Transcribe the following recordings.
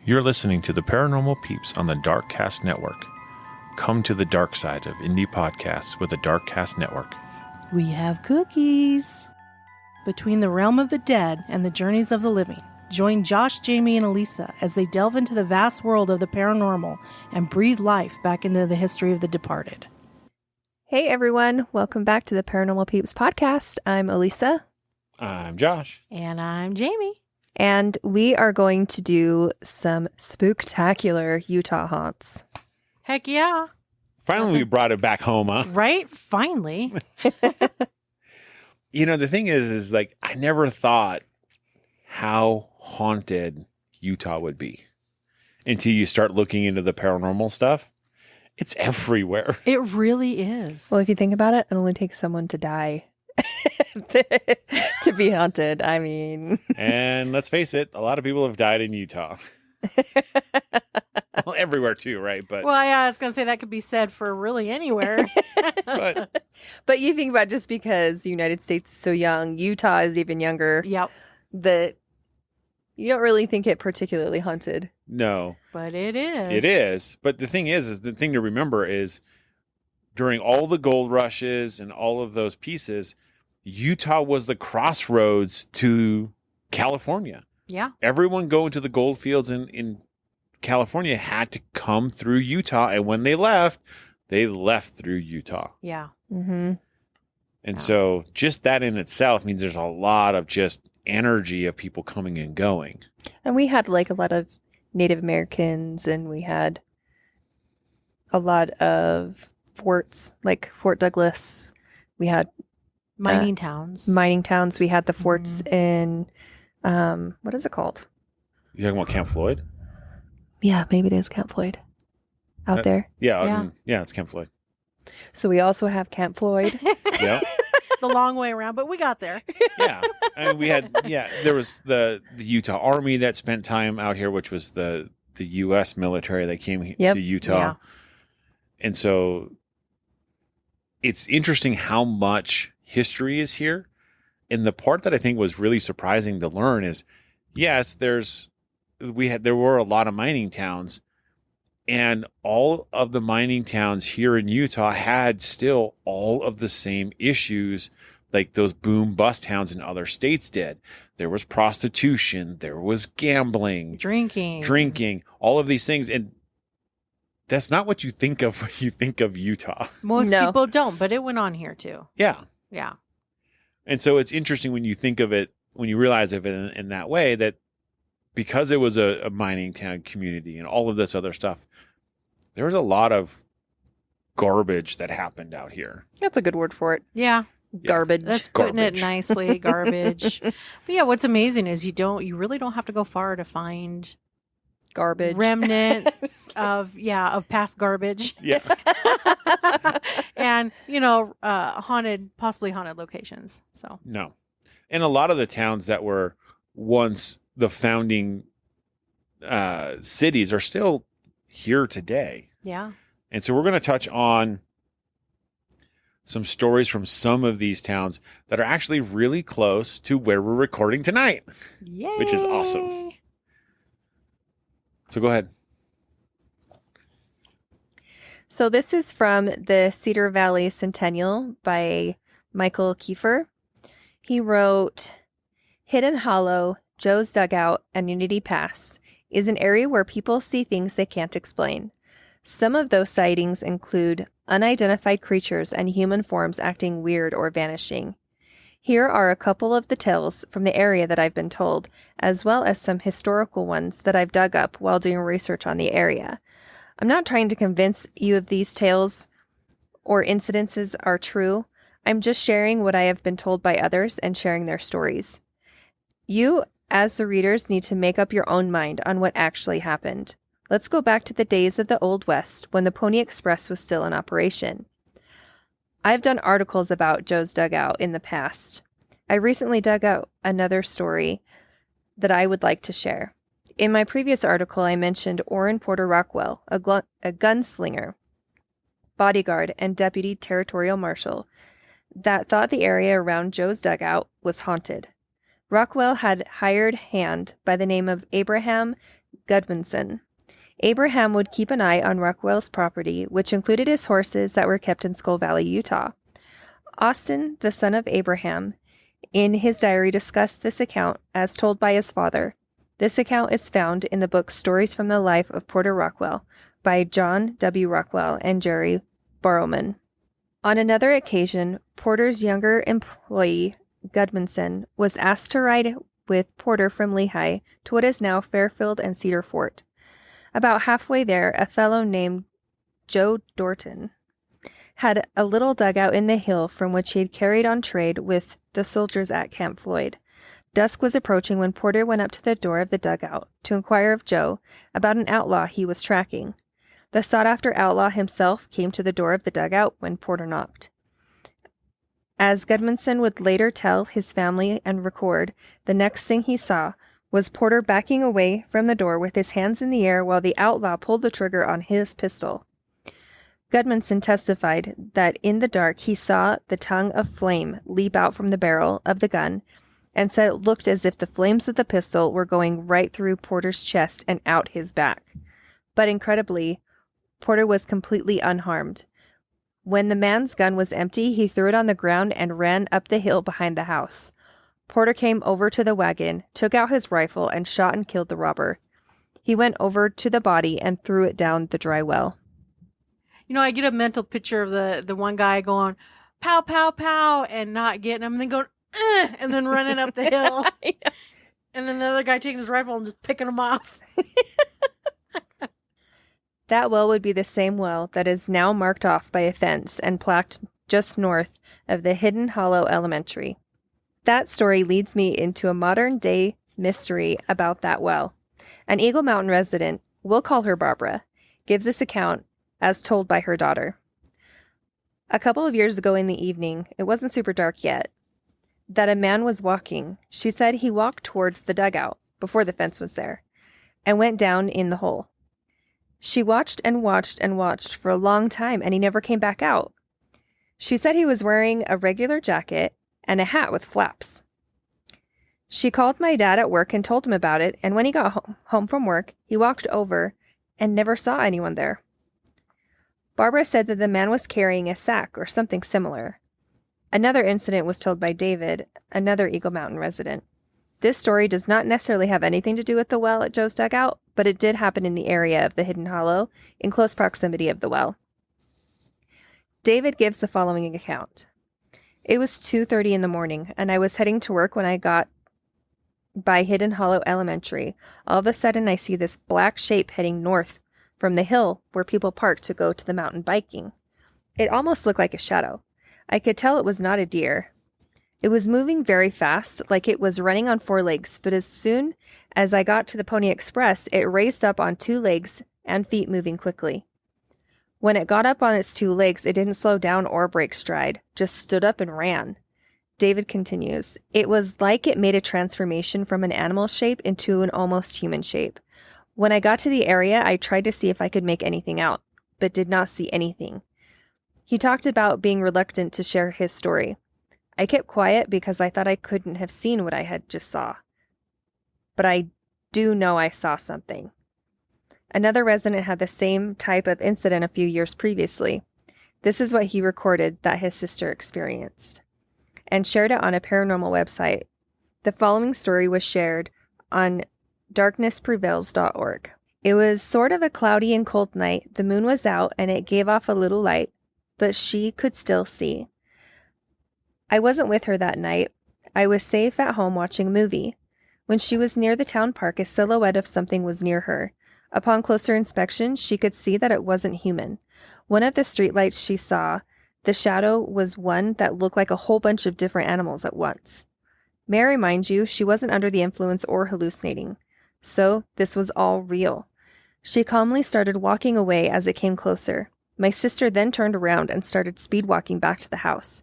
You're listening to the Paranormal Peeps on the Darkcast Network. Come to the dark side of indie podcasts with the Darkcast Network. We have cookies. Between the realm of the dead and the journeys of the living, join Josh, Jamie, and Elisa as they delve into the vast world of the paranormal and breathe life back into the history of the departed. Hey everyone, welcome back to the Paranormal Peeps podcast. I'm Elisa. I'm Josh. And I'm Jamie. And we are going to do some spooktacular Utah haunts. Heck yeah. Finally, we brought it back home, huh? Right? Finally. You know, the thing is like, I never thought how haunted Utah would be until you start looking into the paranormal stuff. It's everywhere. It really is. Well, if you think about it, it only takes someone to die to be haunted. I mean. And let's face it, a lot of people have died in Utah. Well, everywhere too, right? But well, yeah, I was going to say that could be said for really anywhere. but you think about just because the United States is so young, Utah is even younger. Yep. That you don't really think it particularly haunted. no. But it is. It is. But the thing is the thing to remember is during all the gold rushes and all of those pieces, Utah was the crossroads to California. Yeah. Everyone going to the gold fields in California had to come through Utah. And when they left through Utah. Yeah. Mm-hmm. And so just that in itself means there's a lot of just energy of people coming and going. And we had like a lot of Native Americans, and we had a lot of forts, like Fort Douglas. We had Mining towns. mining towns. We had the forts in, what is it called? You talking about Camp Floyd? Yeah, maybe it is Camp Floyd out there. Yeah. It's Camp Floyd. So we also have Camp Floyd. Yeah. The long way around, but we got there. Yeah. I mean, we had, there was the Utah Army that spent time out here, which was the U.S. military that came to Utah. Yeah. And so it's interesting how much history is here. And the part that I think was really surprising to learn is, yes, there were a lot of mining towns, and all of the mining towns here in Utah had still all of the same issues like those boom bust towns in other states did. There was prostitution, there was gambling, drinking, all of these things. And that's not what you think of when you think of Utah. Most people don't, but it went on here too. Yeah. Yeah. And so it's interesting when you think of it, when you realize of it in that way, that because it was a mining town community and all of this other stuff, there was a lot of garbage that happened out here. That's a good word for it. Yeah. Garbage. That's putting it nicely. Garbage. But yeah, what's amazing is you really don't have to go far to find garbage remnants of past garbage. Yeah. And possibly haunted locations. So no. And a lot of the towns that were once the founding cities are still here today. Yeah. And so we're going to touch on some stories from some of these towns that are actually really close to where we're recording tonight. Yay. Which is awesome. So go ahead. So this is from the Cedar Valley Centennial by Michael Kiefer. He wrote, Hidden Hollow, Joe's Dugout, and Unity Pass is an area where people see things they can't explain. Some of those sightings include unidentified creatures and human forms acting weird or vanishing. Here are a couple of the tales from the area that I've been told, as well as some historical ones that I've dug up while doing research on the area. I'm not trying to convince you of these tales or incidences are true. I'm just sharing what I have been told by others and sharing their stories. You, as the readers, need to make up your own mind on what actually happened. Let's go back to the days of the Old West when the Pony Express was still in operation. I've done articles about Joe's Dugout in the past. I recently dug out another story that I would like to share. In my previous article, I mentioned Orrin Porter Rockwell, a gunslinger, bodyguard, and deputy territorial marshal that thought the area around Joe's Dugout was haunted. Rockwell had hired hand by the name of Abraham Gudmundson. Abraham would keep an eye on Rockwell's property, which included his horses that were kept in Skull Valley, Utah. Austin, the son of Abraham, in his diary discussed this account as told by his father. This account is found in the book Stories from the Life of Porter Rockwell by John W. Rockwell and Jerry Borrowman. On another occasion, Porter's younger employee, Gudmundson, was asked to ride with Porter from Lehi to what is now Fairfield and Cedar Fort. About halfway there, a fellow named Joe Dorton had a little dugout in the hill from which he had carried on trade with the soldiers at Camp Floyd. Dusk was approaching when Porter went up to the door of the dugout to inquire of Joe about an outlaw he was tracking. The sought-after outlaw himself came to the door of the dugout when Porter knocked. As Gudmundson would later tell his family and record, the next thing he saw was Porter backing away from the door with his hands in the air while the outlaw pulled the trigger on his pistol. Gudmundson testified that in the dark he saw the tongue of flame leap out from the barrel of the gun and said it looked as if the flames of the pistol were going right through Porter's chest and out his back. But incredibly, Porter was completely unharmed. When the man's gun was empty, he threw it on the ground and ran up the hill behind the house. Porter came over to the wagon, took out his rifle, and shot and killed the robber. He went over to the body and threw it down the dry well. You know, I get a mental picture of the one guy going, pow, pow, pow, and not getting him, and then going, and then running up the hill. Yeah. And then the other guy taking his rifle and just picking him off. That well would be the same well that is now marked off by a fence and plaqued just north of the Hidden Hollow Elementary. That story leads me into a modern-day mystery about that well. An Eagle Mountain resident, we'll call her Barbara, gives this account as told by her daughter. A couple of years ago in the evening, it wasn't super dark yet, that a man was walking. She said he walked towards the dugout, before the fence was there, and went down in the hole. She watched and watched and watched for a long time, and he never came back out. She said he was wearing a regular jacket and a hat with flaps. She called my dad at work and told him about it, and when he got home from work, he walked over and never saw anyone there. Barbara said that the man was carrying a sack or something similar. Another incident was told by David, another Eagle Mountain resident. This story does not necessarily have anything to do with the well at Joe's dugout, but it did happen in the area of the Hidden Hollow, in close proximity of the well. David gives the following account. It was 2:30 in the morning, and I was heading to work when I got by Hidden Hollow Elementary. All of a sudden, I see this black shape heading north from the hill where people park to go to the mountain biking. It almost looked like a shadow. I could tell it was not a deer. It was moving very fast, like it was running on 4 legs, but as soon as I got to the Pony Express, it raised up on 2 legs and feet moving quickly. When it got up on its 2 legs, it didn't slow down or break stride, just stood up and ran. David continues, it was like it made a transformation from an animal shape into an almost human shape. When I got to the area, I tried to see if I could make anything out, but did not see anything. He talked about being reluctant to share his story. I kept quiet because I thought I couldn't have seen what I had just saw. But I do know I saw something. Another resident had the same type of incident a few years previously. This is what he recorded that his sister experienced, and shared it on a paranormal website. The following story was shared on darknessprevails.org. It was sort of a cloudy and cold night. The moon was out and it gave off a little light, but she could still see. I wasn't with her that night. I was safe at home watching a movie. When she was near the town park, a silhouette of something was near her. Upon closer inspection, she could see that it wasn't human. One of the streetlights she saw, the shadow was one that looked like a whole bunch of different animals at once. May I remind you, she wasn't under the influence or hallucinating. So, this was all real. She calmly started walking away as it came closer. My sister then turned around and started speed walking back to the house.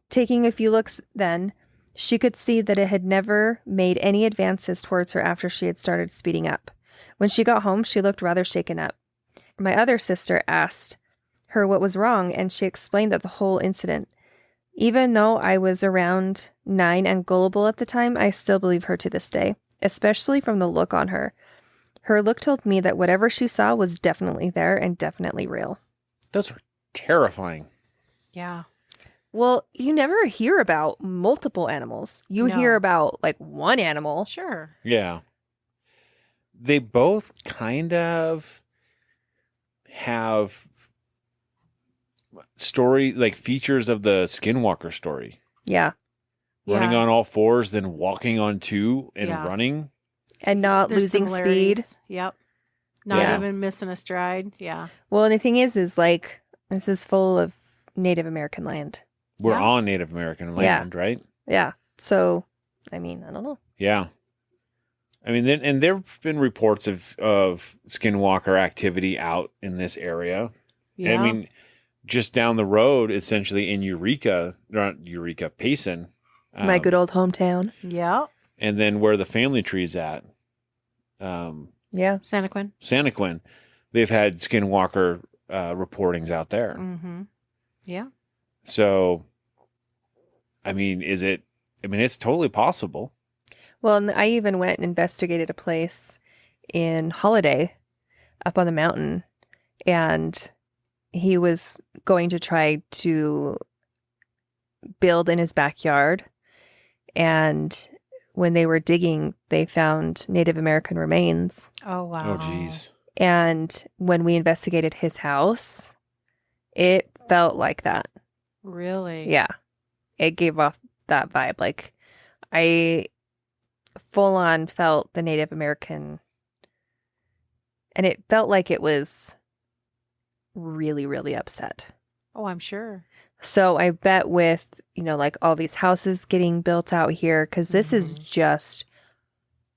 Taking a few looks then, she could see that it had never made any advances towards her after she had started speeding up. When she got home, she looked rather shaken up. My other sister asked her what was wrong, and she explained that the whole incident. Even though I was around 9 and gullible at the time, I still believe her to this day, especially from the look on her. Her look told me that whatever she saw was definitely there and definitely real. Those are terrifying. Yeah. Well, you never hear about multiple animals. You No. hear about like one animal. Sure. Yeah. They both kind of have story, like features of the Skinwalker story. Yeah. Running Yeah. on all fours, then walking on two and Yeah. running. And not There's losing speed. similarities. Yep. Not Yeah. even missing a stride. Yeah. Well, and the thing is like, this is full of Native American land. We're Yeah. on Native American land, right? Yeah. So, I mean, I don't know. Yeah. I mean, and there have been reports of Skinwalker activity out in this area. Yeah. I mean, just down the road, essentially in Payson. My good old hometown. yeah. And then where the family tree's at, Yeah. Santaquin. Santaquin, they've had Skinwalker reportings out there. Mm-hmm. Yeah. So, I mean, it's totally possible. Well, and I even went and investigated a place in Holiday up on the mountain, and he was going to try to build in his backyard. And when they were digging, they found Native American remains. Oh, wow. Oh, geez. And when we investigated his house, it felt like that. Really? Yeah. It gave off that vibe. Like, I full on felt the Native American, and it felt like it was really, really upset. Oh, I'm sure. So I bet with, like all these houses getting built out here, because this is just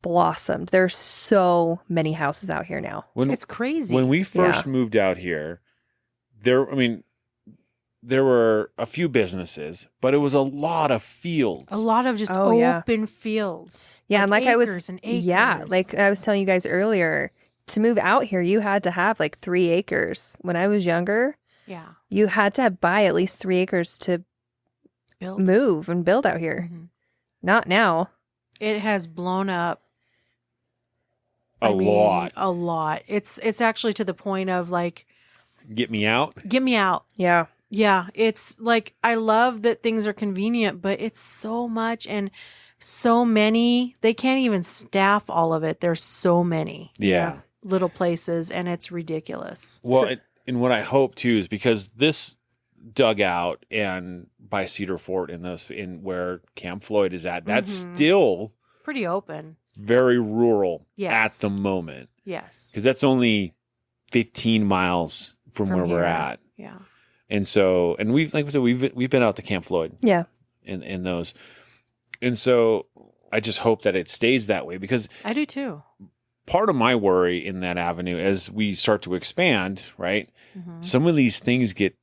blossomed. There's so many houses out here now. It's crazy. When we first moved out here, there were a few businesses, but it was a lot of fields. A lot of just open fields. Yeah, and like I was, acres and acres. yeah, like I was telling you guys earlier, to move out here, you had to have like 3 acres. When I was younger, Yeah. you had to buy at least 3 acres to Build. move and build out here. Mhm. Not now. It has blown up A lot. A lot. It's actually to the point of like, Get me out. get me out. Yeah. Yeah, it's like I love that things are convenient, but it's so much and so many. They can't even staff all of it. There's so many Yeah. little places, and it's ridiculous. Well, and what I hope too is because this dugout and by Cedar Fort in where Camp Floyd is at, that's Mhm. still Pretty open. very rural Yes. at the moment Yes. because that's only 15 miles from where we're here. at. Yeah. And so, and we've, like we said, we've been out to Camp Floyd Yeah. in those. And so I just hope that it stays that way because I do too. part of my worry in that avenue as we start to expand, right? Mhm. Some of these things get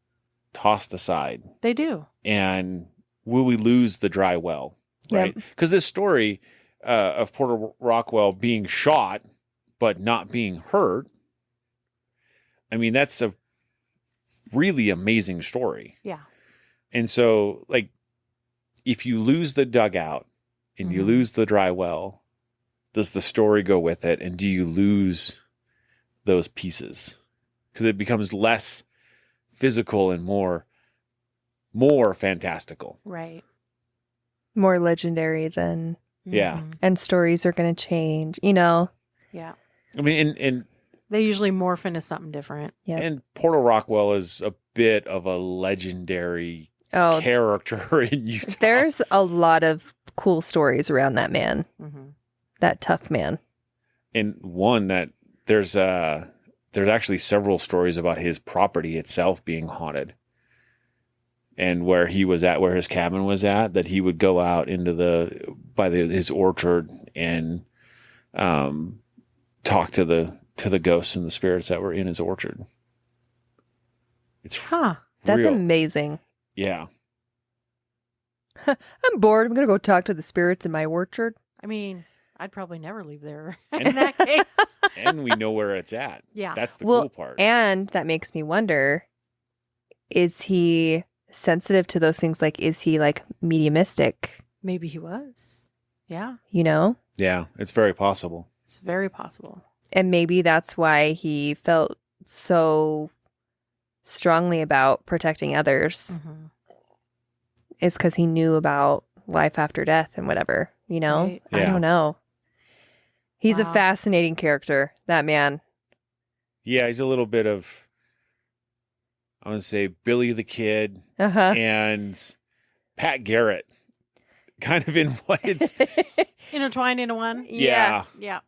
tossed aside They do. and will we lose the dry well, right? Because this story of Porter Rockwell being shot but not being hurt, I mean, that's a really amazing story. Yeah. And so, like, if you lose the dugout and you Mhm. lose the dry well, does the story go with it? And do you lose those pieces? Because it becomes less physical and more fantastical. Right. More legendary than, Yeah. Mhm. and stories are going to change, you know? Yeah. I mean, and They usually morph into something different. Yep. and Porter Rockwell is a bit of a legendary Oh, character in Utah. there's a lot of cool stories around that man, Mm-hmm. that tough man. And one that there's actually several stories about his property itself being haunted. And where he was at, where his cabin was at, that he would go out into his orchard and talk to the ghosts and the spirits that were in his orchard. It's That's real. amazing. Yeah. I'm bored. I'm going to go talk to the spirits in my orchard. I mean, I'd probably never leave there And- in that case. And we know where it's at. Yeah. That's the Well, cool part. And that makes me wonder, is he sensitive to those things? Like, is he like mediumistic, Maybe he was. Yeah. you know? Yeah, it's very possible. It's very possible. And maybe that's why he felt so strongly about protecting others, is because he knew about life after death and whatever, you know? Right. I Yeah. don't know. He's a Wow. fascinating character, that man. Yeah, he's a little bit of, I want to say, Billy the Kid Uh-huh. and Pat Garrett. Kind of in what it's, Intertwined into one. yeah. Yeah.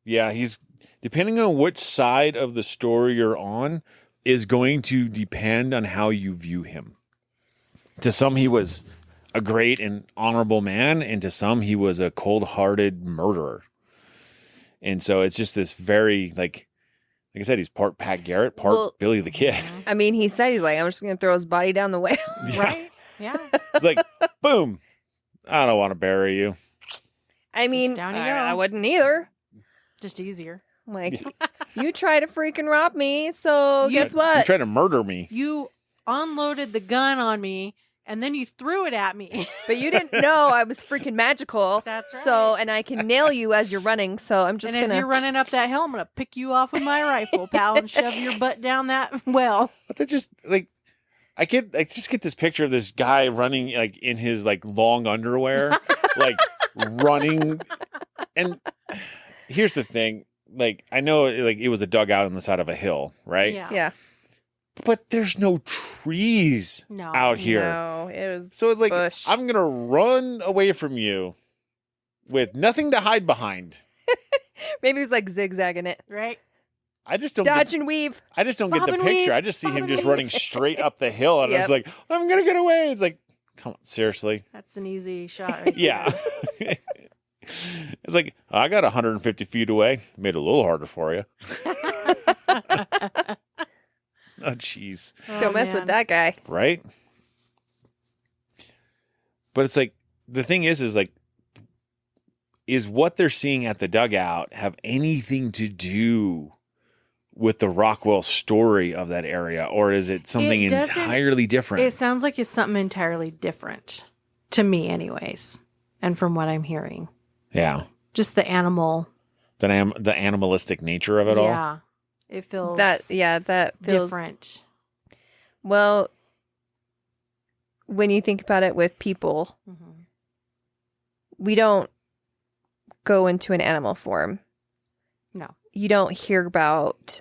Yeah, he's, depending on which side of the story you're on, is going to depend on how you view him. To some, he was a great and honorable man, and to some, he was a cold-hearted murderer. And so it's just this very, like I said, he's part Pat Garrett, part Billy the Kid. I mean, he said, he's like, I'm just going to throw his body down the well. Right? Yeah. It's like, boom, I don't want to bury you. I mean, down you go. I wouldn't either. Just easier. Like, you try to freaking rob me, so guess what? You try to murder me. You unloaded the gun on me and then you threw it at me. But you didn't know I was freaking magical. That's right. So, and I can nail you as you're running, so I'm just and as you're running up that hill, I'm going to pick you off with my rifle, pal, and shove your butt down that well. But they just like, I just get this picture of this guy running like in his like long underwear, like running. And here's the thing, like I know like it was a dugout on the side of a hill, right? Yeah. But there's no trees out here. No, it was So it's like, bush. I'm going to run away from you with nothing to hide behind. Maybe he was like zigzagging it. Right? I just don't Dodge and weave. I just don't get Bob the and picture. weave, I just see bob him and just weave. running straight up the hill. And Yep. it's like, I'm going to get away. It's like, come on, seriously? That's an easy shot right Yeah. there. It's like, I got 150 feet away. Made it a little harder for you. Oh, jeez. Don't mess with that guy. Right? But it's like, the thing is like, is what they're seeing at the dugout have anything to do with the Rockwell story of that area? Or is it something It doesn't- entirely different? It sounds like it's something entirely different to me, anyways. And from what I'm hearing, Yeah. just the animal. The animalistic nature of it all. Yeah. It feels That feels different. Well, when you think about it with people, Mhm. we don't go into an animal form. No. You don't hear about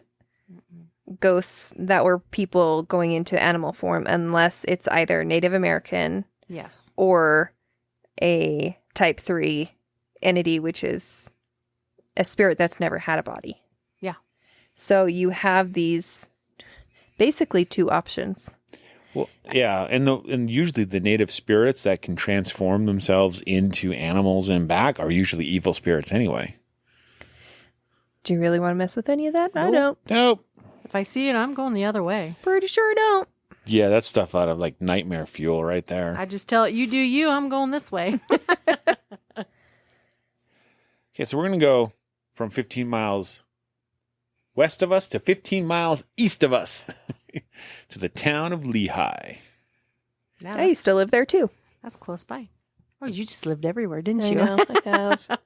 ghosts that were people going into animal form unless it's either Native American Yes. or a type 3 entity, which is a spirit that's never had a body. Yeah. So you have these basically two options. Well, yeah, and usually the native spirits that can transform themselves into animals and back are usually evil spirits anyway. Do you really want to mess with any of that? I don't. Nope. If I see it, I'm going the other way. Pretty sure I don't. Yeah, that's stuff out of like nightmare fuel right there. I just tell it, you do you, I'm going this way. Okay, so we're going to go from 15 miles west of us to 15 miles east of us to the town of Lehi. Now I used to live there too. That's close by. Oh, you just lived everywhere, didn't I you? know. I have.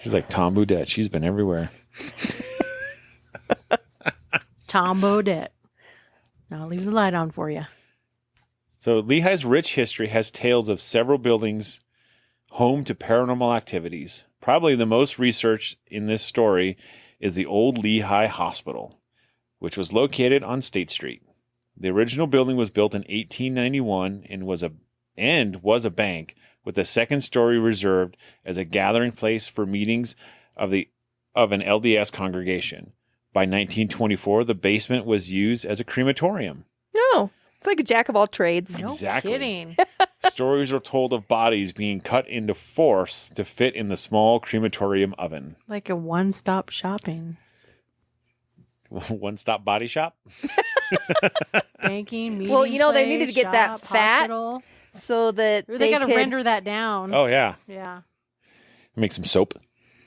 She's like Tom Boudet. She's been everywhere. Tom Baudet. I'll leave the light on for you. So Lehi's rich history has tales of several buildings home to paranormal activities. Probably the most researched in this story is the old Lehi Hospital, which was located on State Street. The original building was built in 1891 and was a bank with the second story reserved as a gathering place for meetings of an LDS congregation. By 1924, the basement was used as a crematorium. No, it's like a jack of all trades. No Exactly. kidding. Stories are told of bodies being cut into force to fit in the small crematorium oven. Like a one-stop shopping. One-stop body shop? Banking, meeting Well, you know, they place, needed to get that shop, fat hospital. So that They got to could, render that down. Oh, yeah. Yeah. Make some soap.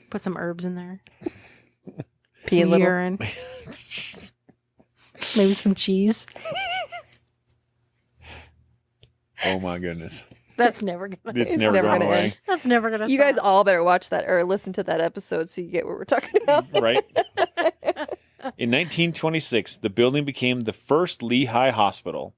Put some herbs in there. Be a Some little- urine. Maybe some cheese. Oh, my goodness. That's never gonna. It's It's never never going gonna away. end. That's never gonna. You stop. guys all better watch that or listen to that episode so you get what we're talking about. Right? In 1926, the building became the first Lehi hospital.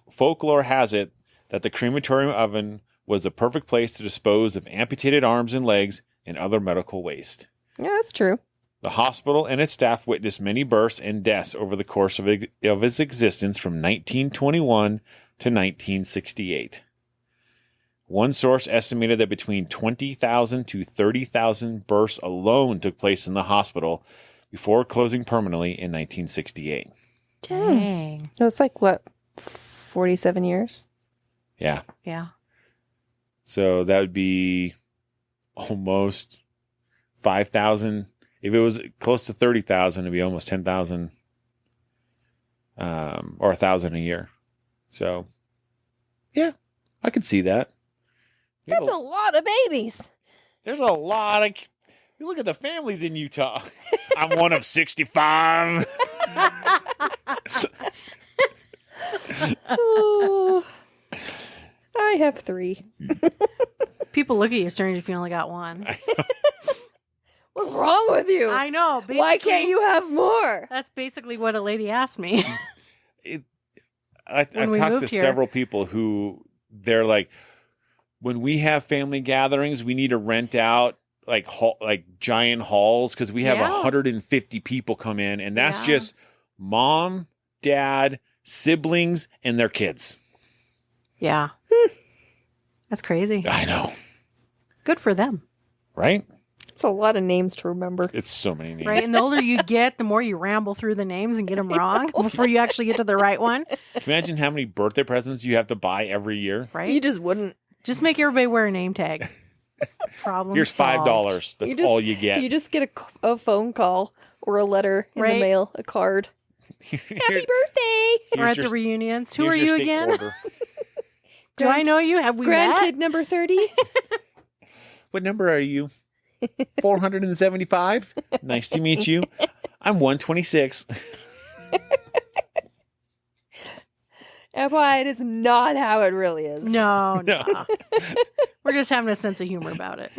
Folklore has it that the crematorium oven was the perfect place to dispose of amputated arms and legs and other medical waste. Yeah, that's true. The hospital and its staff witnessed many births and deaths over the course of its existence from 1921 to 1968. One source estimated that between 20,000 to 30,000 births alone took place in the hospital before closing permanently in 1968. Dang. That's like, what, 47 years? Yeah. Yeah. So that would be almost 5,000. If it was close to 30,000, it'd be almost 10,000 or 1,000 a year. So, yeah, I could see that. That's a lot of babies. There's a lot of... You look at the families in Utah. I'm one of 65. Oh, I have 3. People look at you strange if you only got one. What's wrong with you? I know. Why can't you have more? That's basically what a lady asked me. I've When we talked to moved here. several people who they're like, when we have family gatherings, we need to rent out like giant halls because we have Yeah. 150 people come in, and that's Yeah. just mom, dad, siblings, and their kids. Yeah. That's crazy. I know, Good for them. right? It's a lot of names to remember. It's so many names. Right. And the older you get, the more you ramble through the names and get them wrong before you actually get to the right one. Can you imagine how many birthday presents you have to buy every year? Right. You just wouldn't. Just make everybody wear a name tag. Problem Here's solved. $5. That's You just- all you get. You just get a phone call or a letter in Right. the mail, a card. Happy birthday! Or at the reunions. Who are here's your you steak again? order. Do I know you? Have we met? Grandkid number 30. What number are you? 475? Nice to meet you. I'm 126. FYI, it is not how it really is. No, No. no. We're just having a sense of humor about it.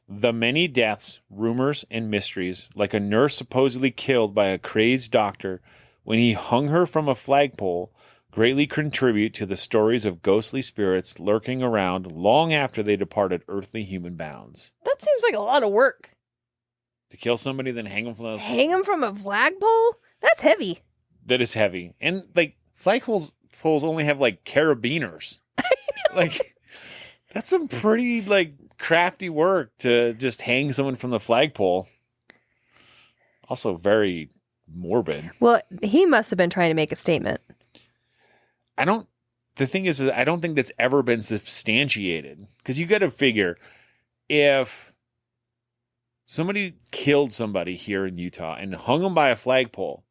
The many deaths, rumors, and mysteries, like a nurse supposedly killed by a crazed doctor when he hung her from a flagpole, greatly contribute to the stories of ghostly spirits lurking around long after they departed earthly human bounds. That seems like a lot of work. To kill somebody, then hang them from the... Hang him from a flagpole? That's heavy. That is heavy. And, like, flagpoles only have, like, carabiners. Like, that's some pretty, like, crafty work to just hang someone from the flagpole. Also very morbid. Well, he must have been trying to make a statement. The thing is, I don't think that's ever been substantiated. Because you got to figure, if somebody killed somebody here in Utah and hung them by a flagpole,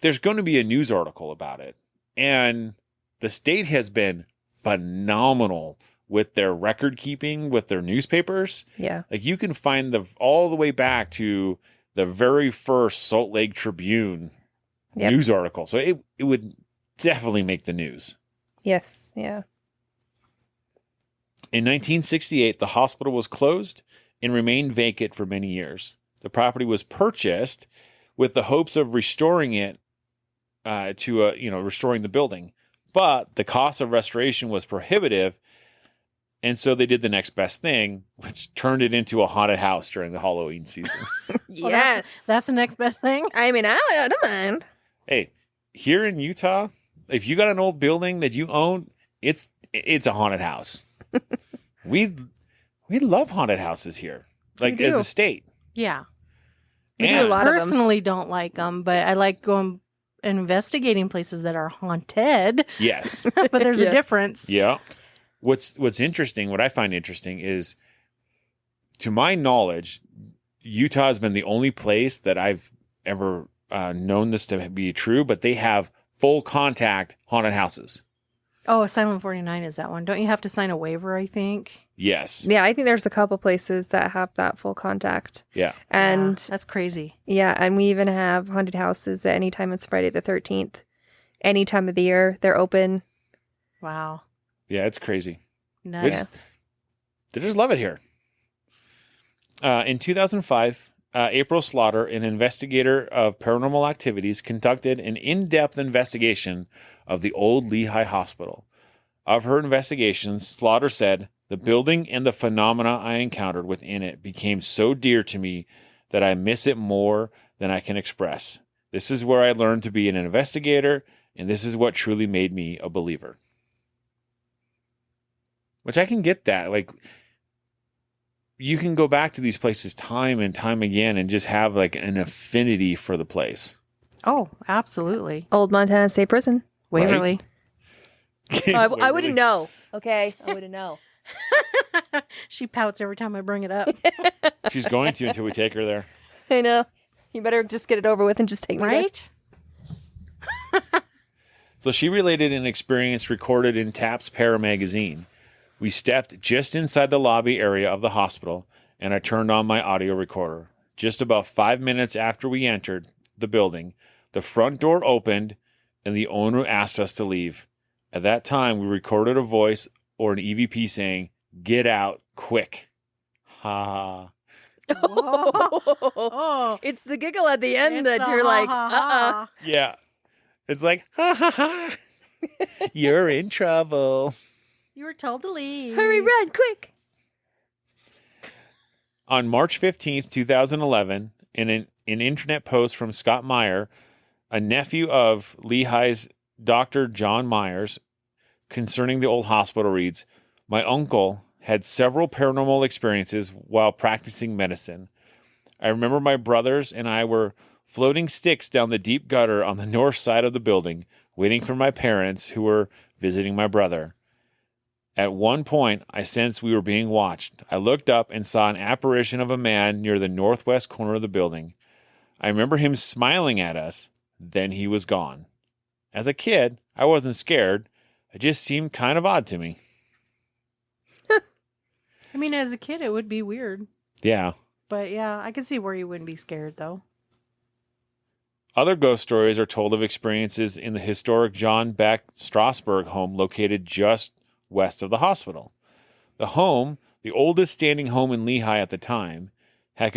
there's going to be a news article about it. And the state has been phenomenal with their record keeping, with their newspapers. Yeah. Like, you can find all the way back to the very first Salt Lake Tribune Yep. news article. So it would definitely make the news. Yes. Yeah. In 1968, the hospital was closed and remained vacant for many years. The property was purchased with the hopes of restoring it restoring the building. But the cost of restoration was prohibitive, and so they did the next best thing, which turned it into a haunted house during the Halloween season. Well, Yes. That's the next best thing. I mean, I don't mind. Hey, here in Utah, if you got an old building that you own, it's a haunted house. we love haunted houses here, like We as do. a state. Yeah. We do And a lot of them. Personally don't like them, but I like going and investigating places that are haunted. Yes. But there's a Yes. difference. Yeah. What's interesting, what I find interesting is, to my knowledge, Utah has been the only place that I've ever known this to be true, but they have full contact haunted houses. Oh, Asylum 49 is that one. Don't you have to sign a waiver, I think? Yes. Yeah, I think there's a couple places that have that full contact. Yeah. And Yeah, that's crazy. yeah, and we even have haunted houses at any time it's Friday the 13th. Any time of the year, they're open. Wow. Yeah, it's crazy. Nice. They just love it here. In 2005, April Slaughter, an investigator of paranormal activities, conducted an in-depth investigation of the old Lehi Hospital. Of her investigations, Slaughter said, "The building and the phenomena I encountered within it became so dear to me that I miss it more than I can express. This is where I learned to be an investigator, and this is what truly made me a believer." Which I can get that. Like, you can go back to these places time and time again and just have like an affinity for the place. Oh, absolutely. Old Montana State Prison. Waverly. I wouldn't know. Okay, I wouldn't know. She pouts every time I bring it up. She's going to until we take her there. I know. You better just get it over with and just take me there. Right? So she related an experience recorded in Taps Para magazine. We stepped just inside the lobby area of the hospital, and I turned on my audio recorder. Just about 5 minutes after we entered the building, the front door opened, and the owner asked us to leave. At that time, we recorded a voice or an EVP saying, "Get out, quick." Ha. Oh. It's the giggle at the end It's that the you're like, ha, ha, ha. Yeah. It's like, ha ha ha. You're in trouble. You were told to leave. Hurry, run, quick. On March 15th, 2011, in an internet post from Scott Meyer, a nephew of Lehi's Dr. John Myers, concerning the old hospital reads, "My uncle had several paranormal experiences while practicing medicine. I remember my brothers and I were floating sticks down the deep gutter on the north side of the building, waiting for my parents who were visiting my brother. At one point, I sensed we were being watched. I looked up and saw an apparition of a man near the northwest corner of the building. I remember him smiling at us. Then he was gone. As a kid, I wasn't scared. It just seemed kind of odd to me." I mean, as a kid, it would be weird. Yeah. But yeah, I can see where you wouldn't be scared, though. Other ghost stories are told of experiences in the historic John Beck Strasberg home located just west of the hospital. The home, the oldest standing home in Lehi at the time, had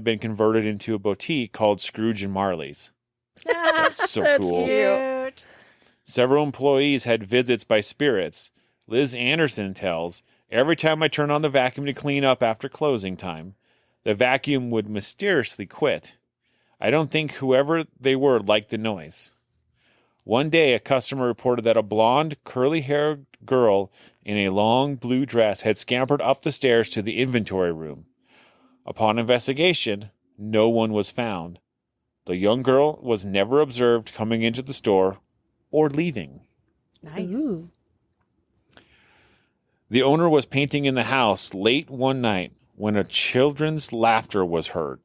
been converted into a boutique called Scrooge and Marley's. That's so That's cool. Cute. Several employees had visits by spirits. Liz Anderson tells, "Every time I turn on the vacuum to clean up after closing time, the vacuum would mysteriously quit. I don't think whoever they were liked the noise. One day, a customer reported that a blonde, curly-haired girl in a long blue dress had scampered up the stairs to the inventory room. Upon investigation, no one was found. The young girl was never observed coming into the store or leaving. Nice. Ooh. The owner was painting in the house late one night when a children's laughter was heard."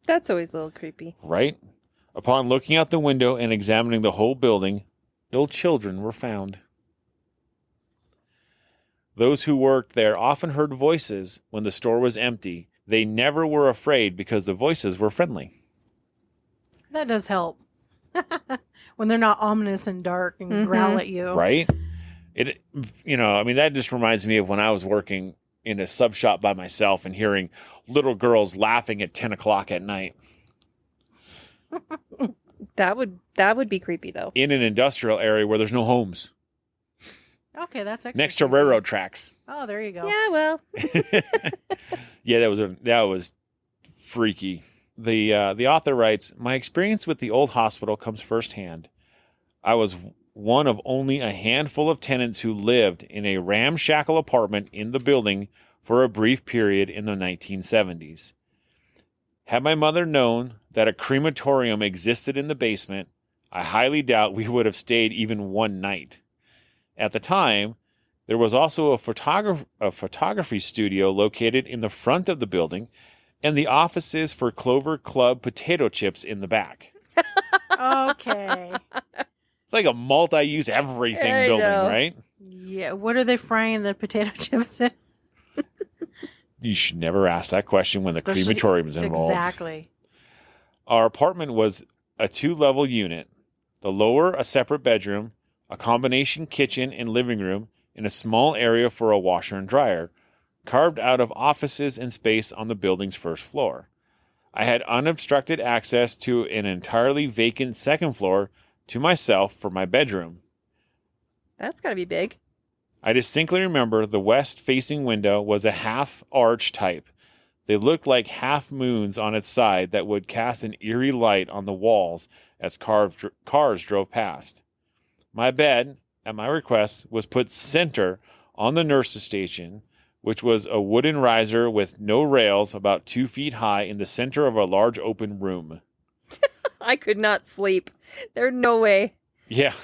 That's always a little creepy. Right? "Upon looking out the window and examining the whole building, no children were found. Those who worked there often heard voices when the store was empty. They never were afraid because the voices were friendly." That does help. When they're not ominous and dark and growl at you. Right? That just reminds me of when I was working in a sub shop by myself and hearing little girls laughing at 10 o'clock at night. That would be creepy though. In an industrial area where there's no homes. Okay, that's extra Next to creepy. railroad tracks. Oh, there you go. Yeah, well. Yeah, that was freaky. The author writes, "My experience with the old hospital comes firsthand. I was one of only a handful of tenants who lived in a ramshackle apartment in the building for a brief period in the 1970s. Had my mother known that a crematorium existed in the basement, I highly doubt we would have stayed even one night. At the time, there was also a photography studio located in the front of the building and the offices for Clover Club potato chips in the back." Okay. It's like a multi-use everything I building, know. right? Yeah. What are they frying the potato chips in? You should never ask that question when Especially- the crematorium is involved. Exactly. Our apartment was a 2-level unit. The lower, a separate bedroom, a combination kitchen and living room, and a small area for a washer and dryer, carved out of offices and space on the building's first floor. I had unobstructed access to an entirely vacant second floor to myself for my bedroom. That's got to be big. I distinctly remember the west-facing window was a half-arch type. They looked like half-moons on its side that would cast an eerie light on the walls as cars drove past. My bed, at my request, was put center on the nurse's station, which was a wooden riser with no rails about 2 feet high in the center of a large open room. I could not sleep. There's no way. Yeah.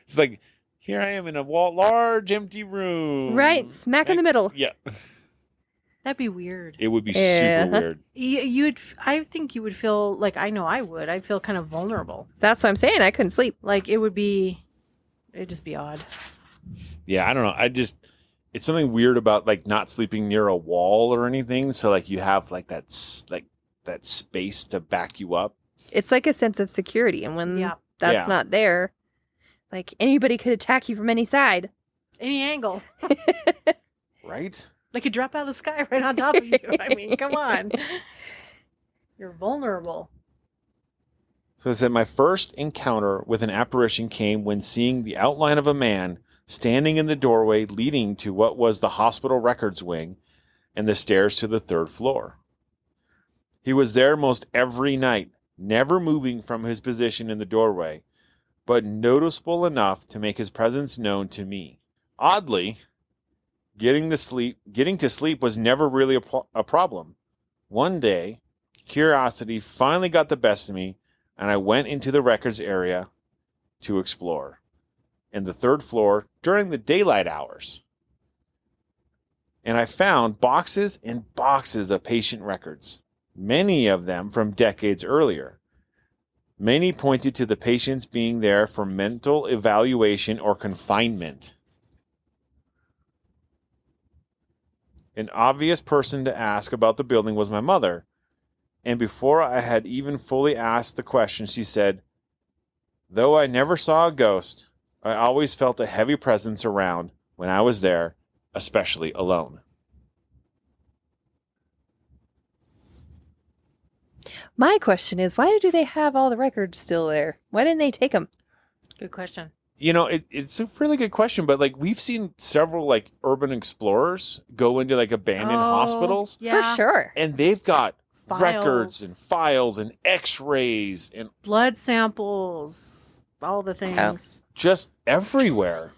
It's like, here I am in a large empty room. Right, smack in the middle. Yeah. That'd be weird. It would be Yeah. super weird. I think you would feel like, I know I would. I'd feel kind of vulnerable. That's what I'm saying. I couldn't sleep. Like it'd just be odd. Yeah, I don't know. It's something weird about like not sleeping near a wall or anything. So like you have like that space to back you up. It's like a sense of security. And when Yeah. that's not there, like anybody could attack you from any side. Any angle. Right? They could drop out of the sky right on top of you. I mean, come on. You're vulnerable. So it said, my first encounter with an apparition came when seeing the outline of a man standing in the doorway leading to what was the hospital records wing and the stairs to the 3rd floor. He was there most every night, never moving from his position in the doorway, but noticeable enough to make his presence known to me. Oddly, getting to sleep was never really a problem. One day, curiosity finally got the best of me, and I went into the records area to explore. In the 3rd floor during the daylight hours. And I found boxes and boxes of patient records, many of them from decades earlier. Many pointed to the patients being there for mental evaluation or confinement. An obvious person to ask about the building was my mother, and before I had even fully asked the question, she said, "Though I never saw a ghost, I always felt a heavy presence around when I was there, especially alone." My question is, why do they have all the records still there? Why didn't they take them? Good question. You know, it's a really good question, but like we've seen several like urban explorers go into like abandoned hospitals, Yeah. For sure. and they've got Files. records and files and x-rays and Blood samples, all the things. just everywhere.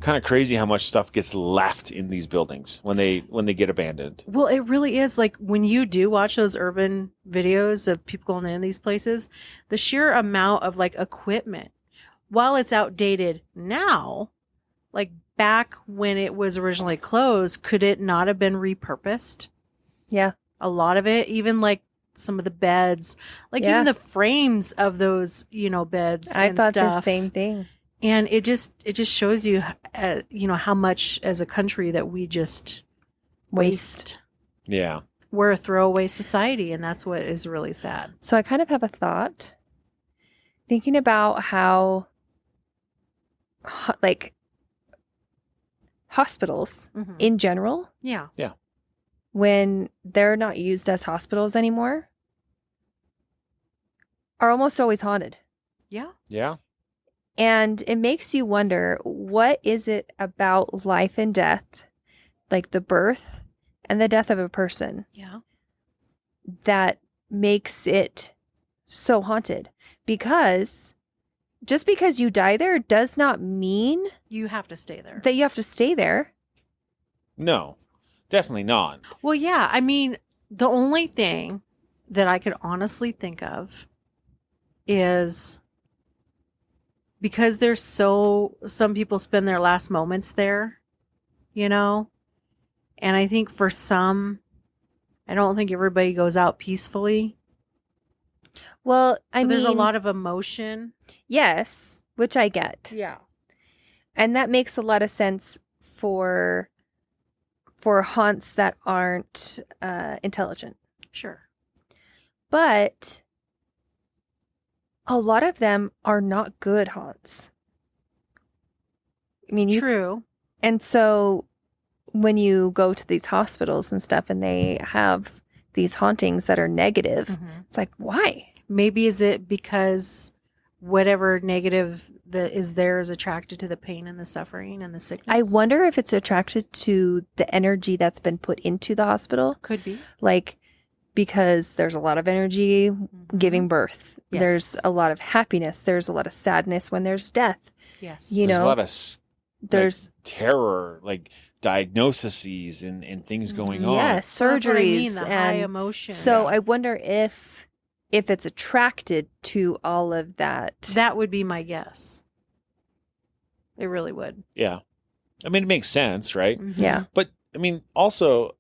Kind of crazy how much stuff gets left in these buildings when they get abandoned. Well, it really is like when you do watch those urban videos of people going in these places, the sheer amount of like equipment, while it's outdated now, like back when it was originally closed, could it not have been repurposed? Yeah. A lot of it, even like some of the beds, like Yeah. even the frames of those, beds I and thought stuff. the same thing. And it just shows you, how much as a country that we just waste. Yeah. We're a throwaway society, and that's what is really sad. So I kind of have a thought thinking about how like hospitals Mm-hmm. in general, Yeah. when they're not used as hospitals anymore, are almost always haunted. Yeah. Yeah. And it makes you wonder, what is it about life and death, like the birth and the death of a person, Yeah. that makes it so haunted? Because just because you die there does not mean You have to stay there. that you have to stay there. No, definitely not. Well, yeah. I mean, the only thing that I could honestly think of is because some people spend their last moments there, and I think for some, I don't think everybody goes out peacefully. Well, I So mean, there's a lot of emotion. yes, which I get. Yeah. And that makes a lot of sense for haunts that aren't intelligent. Sure. But a lot of them are not good haunts. I mean, True. And so when you go to these hospitals and stuff and they have these hauntings that are negative, it's like, why? Maybe is it because whatever negative that is there is attracted to the pain and the suffering and the sickness? I wonder if it's attracted to the energy that's been put into the hospital. Could be. Like, because there's a lot of energy giving birth. Yes. There's a lot of happiness. There's a lot of sadness when there's death. Yes. You There's know, a lot of there's terror, like diagnoses and things going on. yeah, That's what I surgeries mean, the high and emotion. so Yeah. I wonder if it's attracted to all of that. That would be my guess. It really would. Yeah. I mean, it makes sense, right? Yeah. But I mean, also,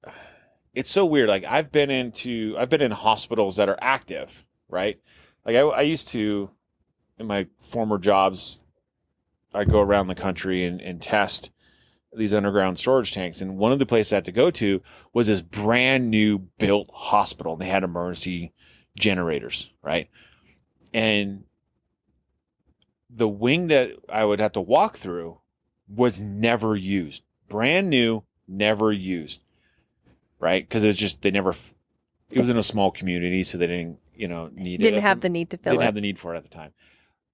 it's so weird. Like I've been in hospitals that are active, right? Like I used to, in my former jobs, I'd go around the country and test these underground storage tanks. And one of the places I had to go to was this brand new built hospital. They had emergency generators, right? And the wing that I would have to walk through was never used. Brand new, never used. Right? Because it was just, it was in a small community, so they didn't, need it. Didn't have the need to fill Didn't it. have the need for it at the time.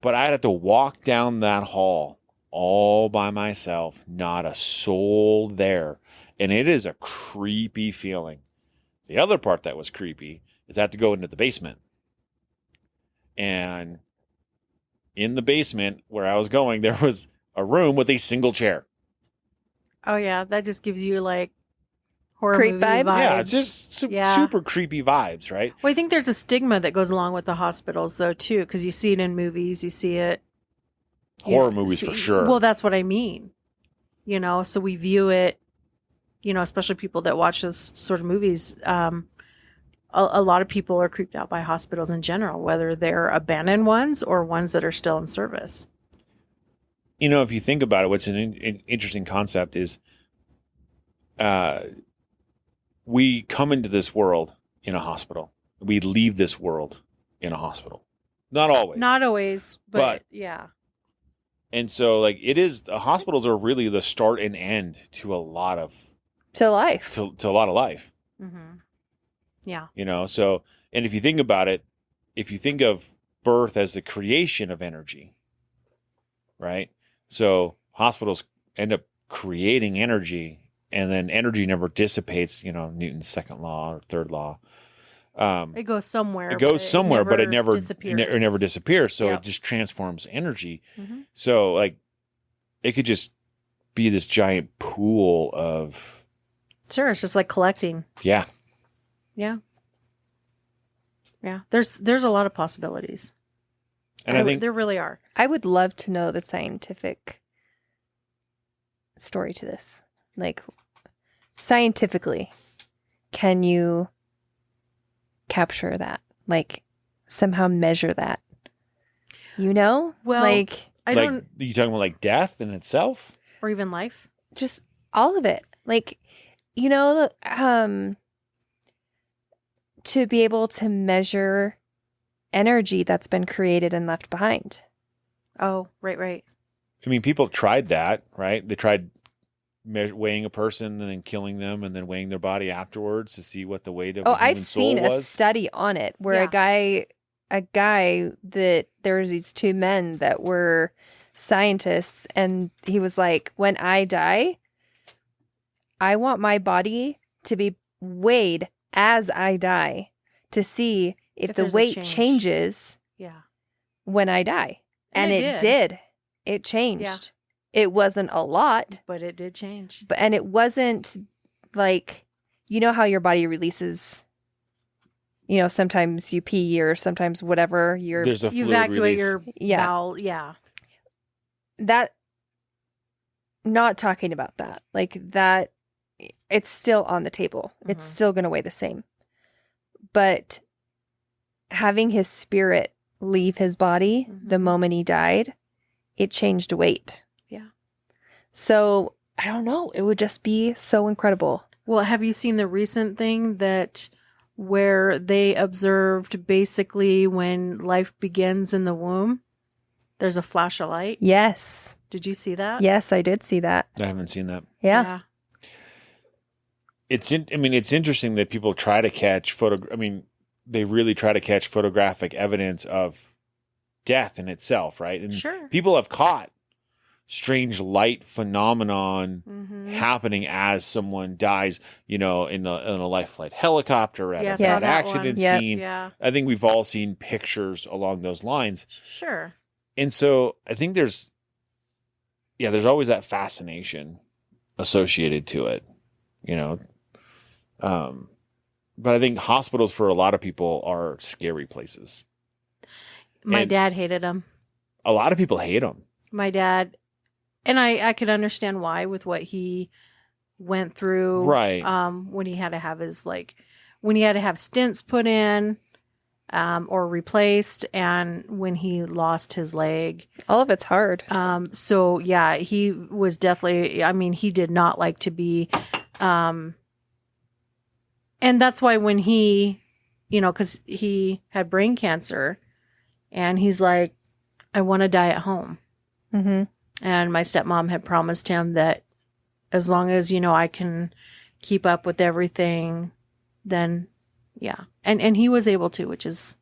But I had to walk down that hall all by myself, not a soul there. And it is a creepy feeling. The other part that was creepy is I had to go into the basement. And in the basement where I was going, there was a room with a single chair. Oh yeah, that just gives you like horror Creep movie vibes? Yeah, it's just Yeah. super creepy vibes, right? Well, I think there's a stigma that goes along with the hospitals, though, too, because you see it in movies, you see it. Horror movies for sure. Well, that's what I mean. So we view it, especially people that watch those sort of movies. A lot of people are creeped out by hospitals in general, whether they're abandoned ones or ones that are still in service. If you think about it, what's an interesting concept is we come into this world in a hospital. We leave this world in a hospital. Not always. Not always, but yeah. And so, hospitals are really the start and end to a lot of To life. to a lot of life. Mm-hmm. Yeah. So, and if you think about it, if you think of birth as the creation of energy, right? So hospitals end up creating energy, and then energy never dissipates, Newton's second law or third law. It goes somewhere. It goes somewhere, but it never disappears. It never disappears. So Yep. it just transforms energy. Mm-hmm. So it could just be this giant pool of, Sure, it's just like collecting. yeah. Yeah. Yeah. There's a lot of possibilities. And I think there really are. I would love to know the scientific story to this. Like, scientifically, can you capture that? Like, somehow measure that? Well, like, I don't, you talking about like death in itself? or even life. just all of it. Like, to be able to measure energy that's been created and left behind. Oh, right. I mean, people have tried that, right? They tried weighing a person and then killing them and then weighing their body afterwards to see what the weight of a I've human seen soul a was. study on it where Yeah. a guy that there was these two men that were scientists, and he was like, when I die, I want my body to be weighed as I die to see if the there's a weight change. changes Yeah. when I die. And it did. It changed. It wasn't a lot, But it did change. and it wasn't like, how your body releases, sometimes you pee or sometimes whatever There's a You fluid evacuate release. your Yeah. bowel. Yeah. that, not talking about that, like that, it's still on the table. It's Mhm. still going to weigh the same. But having his spirit leave his body the Mhm. moment he died, it changed weight. Yeah. So I don't know. It would just be so incredible. Well, have you seen the recent thing where they observed basically when life begins in the womb There's a flash of light. Yes. Did you see that? Yes, I did see that. I haven't seen that. Yeah. It's interesting that people try to catch they really try to catch photographic evidence of death in itself, right? And Sure. people have caught strange light phenomenon Mm-hmm. happening as someone dies, in a life flight helicopter at Yeah, a saw bad that accident one. Yep. scene. Yeah. I think we've all seen pictures along those lines. Sure. And so I think there's always that fascination associated to it, but I think hospitals for a lot of people are scary places. My And dad hated them. a lot of people hate them. My dad, and I could understand why with what he went through. Right. When he had to have when he had to have stents put in, or replaced, and when he lost his leg. All of it's hard. So yeah, he was definitely, he did not like to be, and that's why when he, cause he had brain cancer and he's like, I want to die at home. Mm-hmm. And my stepmom had promised him that as long as, I can keep up with everything, then yeah. And he was able to, which is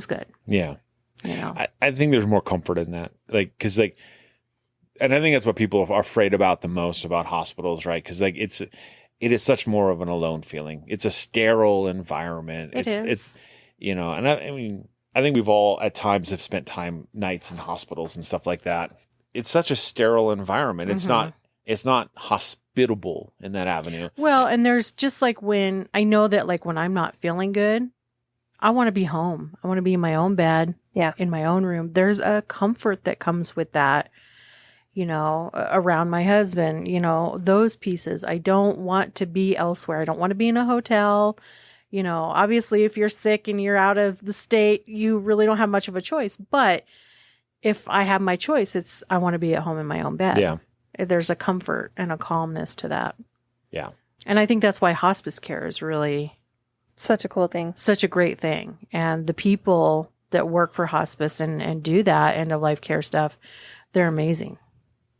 good. Yeah. You I think there's more comfort in that. And I think that's what people are afraid about the most about hospitals, right? Because it is such more of an alone feeling. It's a sterile environment. It is. And I think we've all at times have spent nights in hospitals and stuff like that. It's such a sterile environment. Mhm. It's not hospitable in that avenue. Well, and there's just when I know that when I'm not feeling good, I want to be home. I want to be in my own bed. Yeah. In my own room. There's a comfort that comes with that, around my husband, those pieces. I don't want to be elsewhere. I don't want to be in a hotel. Obviously if you're sick and you're out of the state, you really don't have much of a choice. But if I have my choice, I want to be at home in my own bed. Yeah. There's a comfort and a calmness to that. Yeah. And I think that's why hospice care is really Such a cool thing. such a great thing. And the people that work for hospice and do that end of life care stuff, they're amazing.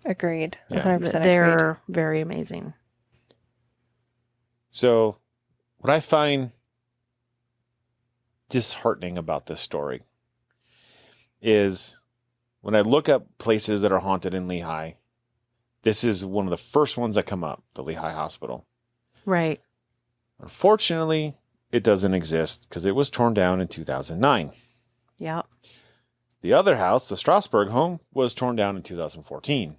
Agreed. Yeah. 100% agreed. They're very amazing. So what I find disheartening about this story is when I look up places that are haunted in Lehi, this is one of the first ones that come up, the Lehi Hospital. Right. Unfortunately, it doesn't exist because it was torn down in 2009. Yeah. The other house, the Strasbourg home, was torn down in 2014.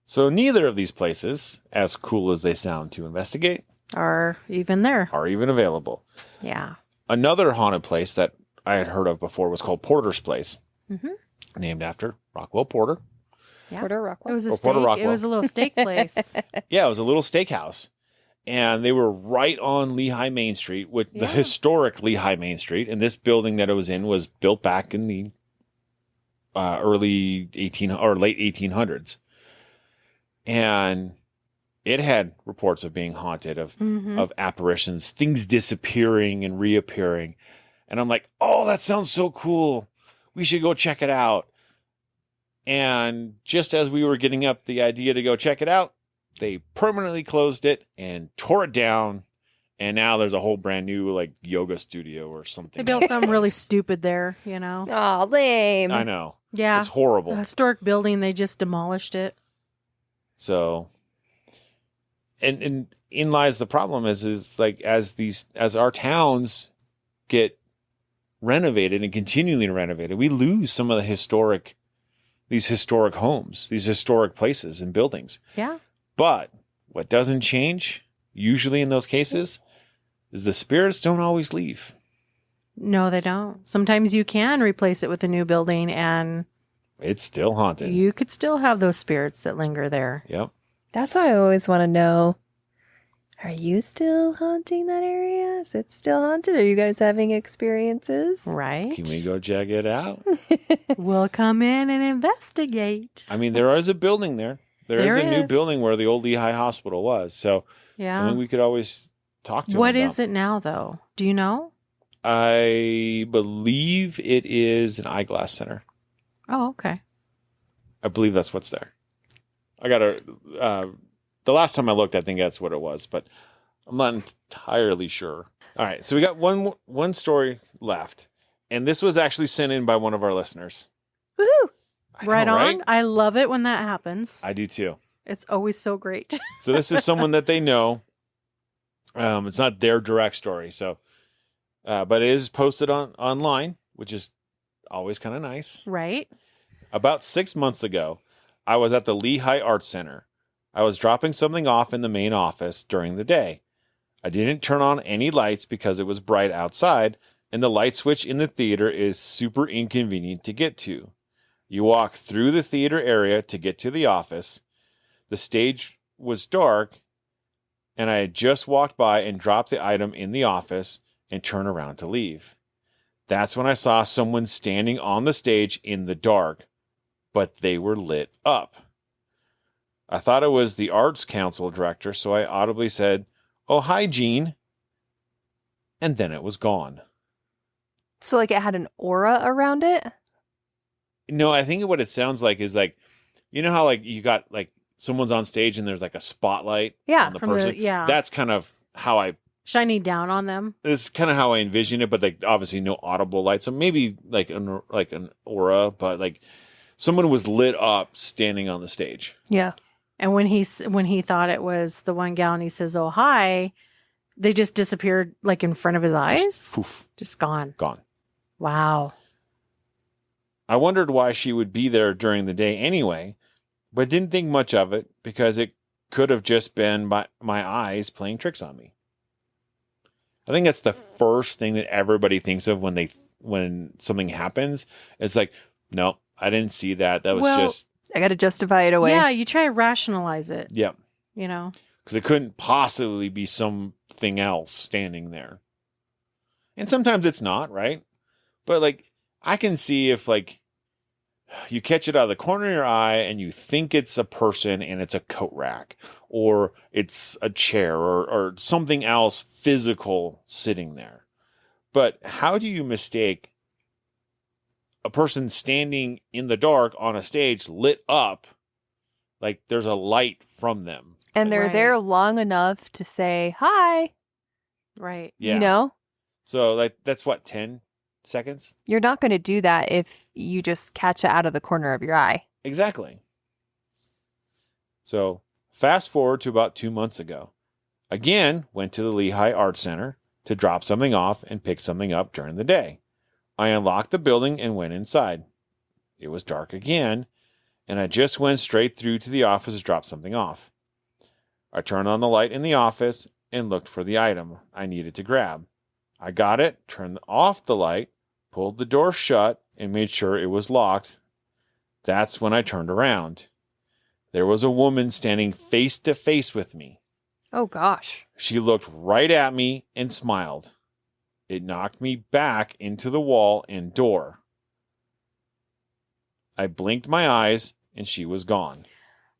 So neither of these places, as cool as they sound to investigate, Are even there. are even available. Yeah. Another haunted place that I had heard of before was called Porter's Place, named after Rockwell Porter. Yeah. Porter It Rockwell. was a Or steak. Porter It Rockwell. was a little steak place. Yeah, it was a little steakhouse. And they were right on Lehi Main Street, with the Yeah. historic Lehi Main Street. And this building that it was in was built back in the early late 1800s. And it had reports of being haunted, of apparitions, things disappearing and reappearing. And I'm like, oh, that sounds so cool. We should go check it out. And just as we were getting up the idea to go check it out, they permanently closed it and tore it down. And now there's a whole brand new yoga studio or something. They built something really stupid there, Aw, lame. I know. Yeah. It's horrible. A historic building, they just demolished it. So, and in lies the problem is as our towns get renovated and continually renovated, we lose some of these historic homes, these historic places and buildings. Yeah. But what doesn't change, usually in those cases, is the spirits don't always leave. No, they don't. Sometimes you can replace it with a new building and It's still haunted. you could still have those spirits that linger there. Yep. That's why I always want to know, are you still haunting that area? Is it still haunted? Are you guys having experiences? Right? Can we go check it out? We'll come in and investigate. I mean, there is a building there. There is a new is. building where the old Lehi Hospital was. So Yeah. something we could always talk to them What about. is it now, though? Do you know? I believe it is an eyeglass center. Oh, okay. I believe that's what's there. I got to, the last time I looked, I think that's what it was, but I'm not entirely sure. All right. So we got one story left. And this was actually sent in by one of our listeners. Woohoo! Right on. I love it when that happens. I do too. It's always so great. So this is someone that they know. It's not their direct story. So, but it is posted online, which is always kind of nice. Right. About 6 months ago, I was at the Lehi Arts Center. I was dropping something off in the main office during the day. I didn't turn on any lights because it was bright outside, and the light switch in the theater is super inconvenient to get to. You walk through the theater area to get to the office. The stage was dark, and I had just walked by and dropped the item in the office and turned around to leave. That's when I saw someone standing on the stage in the dark, but they were lit up. I thought it was the Arts Council director, so I audibly said, "Oh, hi, Gene." And then it was gone. So like it had an aura around it? No, I think what it sounds like is like, you know how like you got like someone's on stage and there's like a spotlight on the person? Yeah. That's kind of how shining down on them. This is kind of how I envision it, but like obviously no audible light. So maybe like an aura, but like someone was lit up standing on the stage. Yeah. And when he thought it was the one gal and he says, "Oh, hi," they just disappeared like in front of his eyes. Poof. Just gone. Gone. Wow. I wondered why she would be there during the day anyway, but didn't think much of it because it could have just been my eyes playing tricks on me. I think that's the first thing that everybody thinks of when something happens. It's like, no, I didn't see that. That was just... I got to justify it away. Yeah, you try to rationalize it. Yeah. You know? Because it couldn't possibly be something else standing there. And sometimes it's not, right? But like, I can see if like you catch it out of the corner of your eye and you think it's a person and it's a coat rack or it's a chair or something else physical sitting there. But how do you mistake a person standing in the dark on a stage lit up like there's a light from them? And they're there long enough to say, hi. Right. Yeah. You know? So like that's what, 10 seconds? You're not going to do that if you just catch it out of the corner of your eye. Exactly. So fast forward to about 2 months ago. Again, went to the Lehi Arts Center to drop something off and pick something up during the day. I unlocked the building and went inside. It was dark again, and I just went straight through to the office to drop something off. I turned on the light in the office and looked for the item I needed to grab. I got it, turned off the light, pulled the door shut, and made sure it was locked. That's when I turned around. There was a woman standing face to face with me. Oh, gosh. She looked right at me and smiled. It knocked me back into the wall and door. I blinked my eyes and she was gone.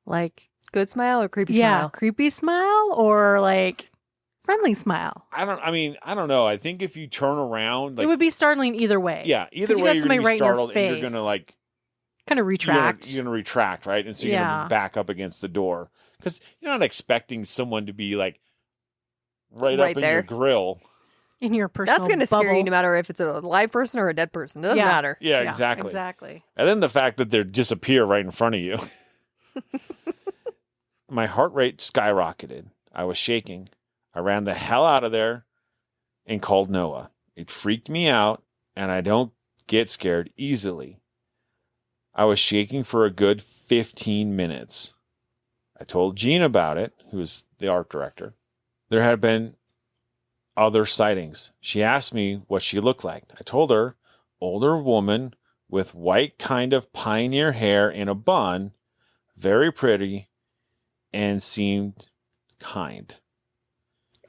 Like, good smile or creepy yeah, smile? Creepy smile or like friendly smile? I don't know. I think if you turn around, like, it would be startling either way. Yeah, either you way got you're somebody going to be right in your startled and you're face. going to like kind of retract. You're going to retract, right? And so you're going to back up against the door because you're not expecting someone to be like right up in there. your grill. In your personal That's going to bubble. scare you no matter if it's a live person or a dead person. It doesn't matter. Yeah, exactly. Exactly. And then the fact that they disappear right in front of you. My heart rate skyrocketed. I was shaking. I ran the hell out of there and called Noah. It freaked me out, and I don't get scared easily. I was shaking for a good 15 minutes. I told Jean about it, who was the art director. There had been other sightings. She asked me what she looked like. I told her, older woman with white kind of pioneer hair in a bun, very pretty, and seemed kind.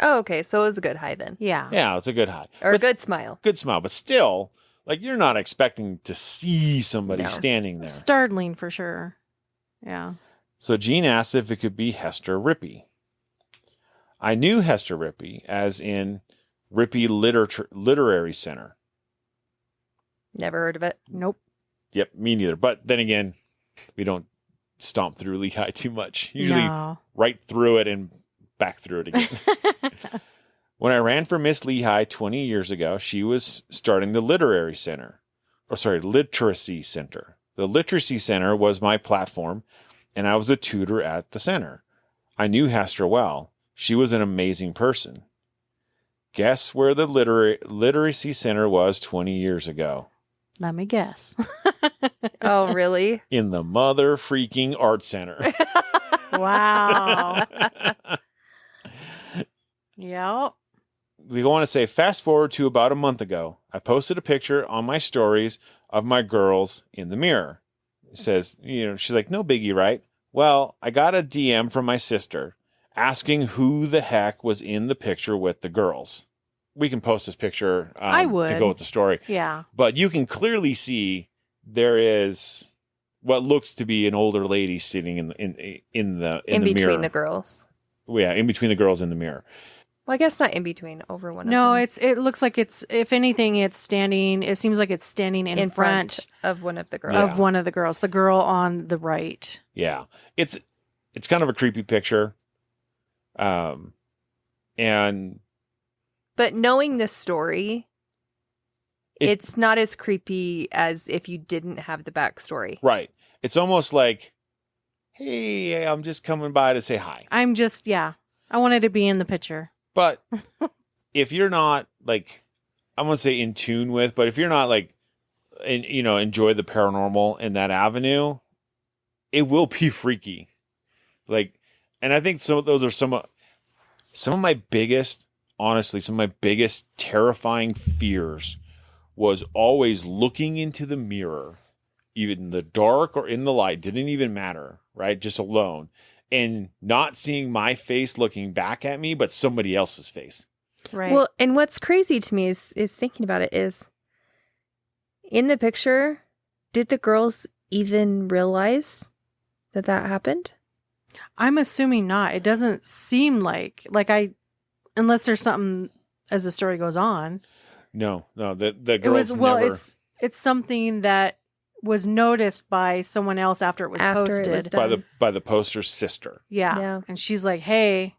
Oh, okay. So it was a good high then. Yeah. Yeah, it's a good high. Or a good smile. Good smile, but still, like you're not expecting to see somebody standing there. Startling for sure. Yeah. So Jean asked if it could be Hester Rippey. I knew Hester Rippey, as in Rippey Literary Center. Never heard of it. Nope. Yep, me neither. But then again, we don't stomp through Lehi too much. Usually No. right through it and back through it again. When I ran for Miss Lehi 20 years ago, she was starting the Literacy Center. The Literacy Center was my platform, and I was a tutor at the center. I knew Hester well. She was an amazing person. Guess where the Literacy Center was 20 years ago? Let me guess. Oh, really? In the mother freaking art center. Wow. Yep. We want to say fast forward to about a month ago. I posted a picture on my stories of my girls in the mirror. It says, she's like, no biggie, right? Well, I got a DM from my sister asking who the heck was in the picture with the girls. We can post this picture I would. to go with the story. Yeah. But you can clearly see there is what looks to be an older lady sitting in the mirror. In between the girls. Yeah, in between the girls in the mirror. Well, I guess not in between, over one No, of them. it looks like it's, if anything, it's standing, it seems like it's standing in front of one of the girls. of one of the girls, the girl on the right. Yeah. It's kind of a creepy picture. And But knowing this story, it's not as creepy as if you didn't have the backstory. right. It's almost like, hey, I'm just coming by to say hi. I wanted to be in the picture. But if you're not like, I'm going to say in tune with, but if you're not like, enjoy the paranormal in that avenue, it will be freaky. Like, and I think those are some of my biggest, honestly, some of my biggest terrifying fears was always looking into the mirror, even in the dark or in the light, didn't even matter, right? Just alone. And not seeing my face looking back at me, but somebody else's face. Right. Well, and what's crazy to me is thinking about it is, in the picture, did the girls even realize that happened? I'm assuming not. It doesn't seem like unless there's something as the story goes on. No, the girls never. It's something that was noticed by someone else after it was posted. By the poster's sister. Yeah. And she's like, hey,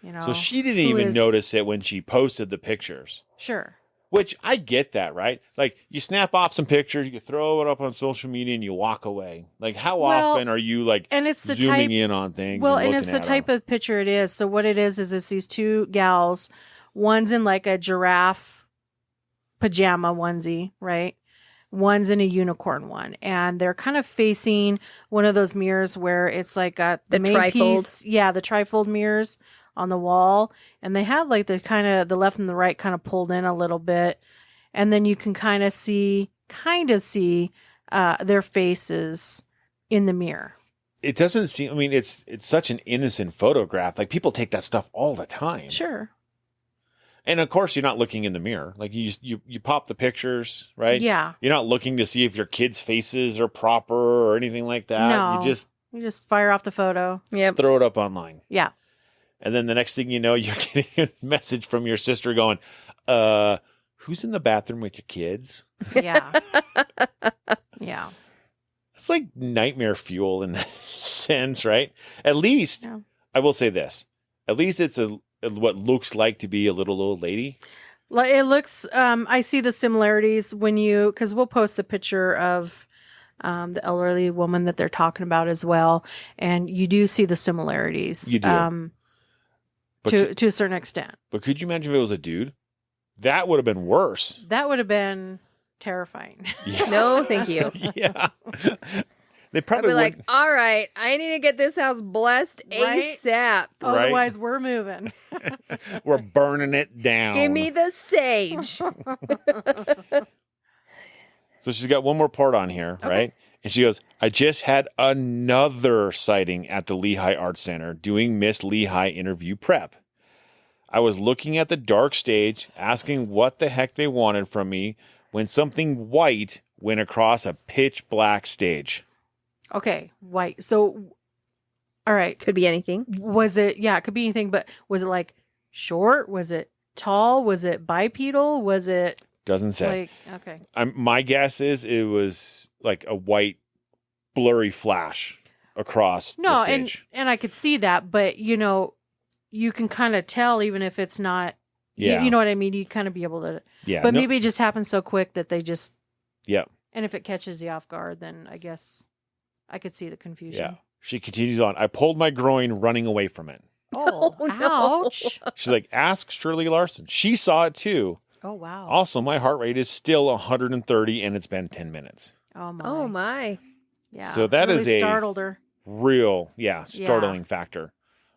So she didn't even notice it when she posted the pictures. Sure. Which I get that, right? Like you snap off some pictures, you throw it up on social media and you walk away. Like how often are you like and it's the zooming in on things? Well, and it's the type of picture it is. So what it is it's these two gals. One's in like a giraffe pajama onesie, right? One's in a unicorn one, and they're kind of facing one of those mirrors where it's like the main trifold piece, the trifold mirrors on the wall, and they have like the kind of the left and the right kind of pulled in a little bit, and then you can kind of see their faces in the mirror. It doesn't seem. I mean, it's such an innocent photograph. Like people take that stuff all the time. Sure. And of course, you're not looking in the mirror. Like you pop the pictures, right? Yeah. You're not looking to see if your kids' faces are proper or anything like that. No. You just fire off the photo. Yep. Throw it up online. Yeah. And then the next thing you know, you're getting a message from your sister going, who's in the bathroom with your kids? Yeah. Yeah. It's like nightmare fuel in that sense, right? At least, I will say this. At least it's what looks like to be a little old lady. It looks, I see the similarities because we'll post the picture of the elderly woman that they're talking about as well. And you do see the similarities. You do. To a certain extent. But could you imagine if it was a dude? That would have been worse. That would have been terrifying. Yeah. No, thank you. Yeah. They probably I'd be like, all right, I need to get this house blessed ASAP. Otherwise, we're moving. We're burning it down. Give me the sage. So she's got one more part on here, right? And she goes, I just had another sighting at the Lehi Art Center doing Miss Lehi interview prep. I was looking at the dark stage, asking what the heck they wanted from me when something white went across a pitch black stage. Okay, white. So, all right. Could be anything. Was it, it could be anything, but was it like short? Was it tall? Was it bipedal? Was it Doesn't say. Like, okay. My guess is it was like a white, blurry flash across No, the stage. and I could see that, but you can kind of tell even if it's not. Yeah. You know what I mean? You kind of be able to. Yeah. But maybe it just happens so quick that they just. Yeah. And if it catches you off guard, then I guess I could see the confusion. Yeah. She continues on. I pulled my groin running away from it. Oh, ouch. She's like, ask Shirley Larson. She saw it too. Oh, wow. Also, my heart rate is still 130 and it's been 10 minutes. Oh, my. Oh, my. Yeah. So that really is a startled her. Real, startling factor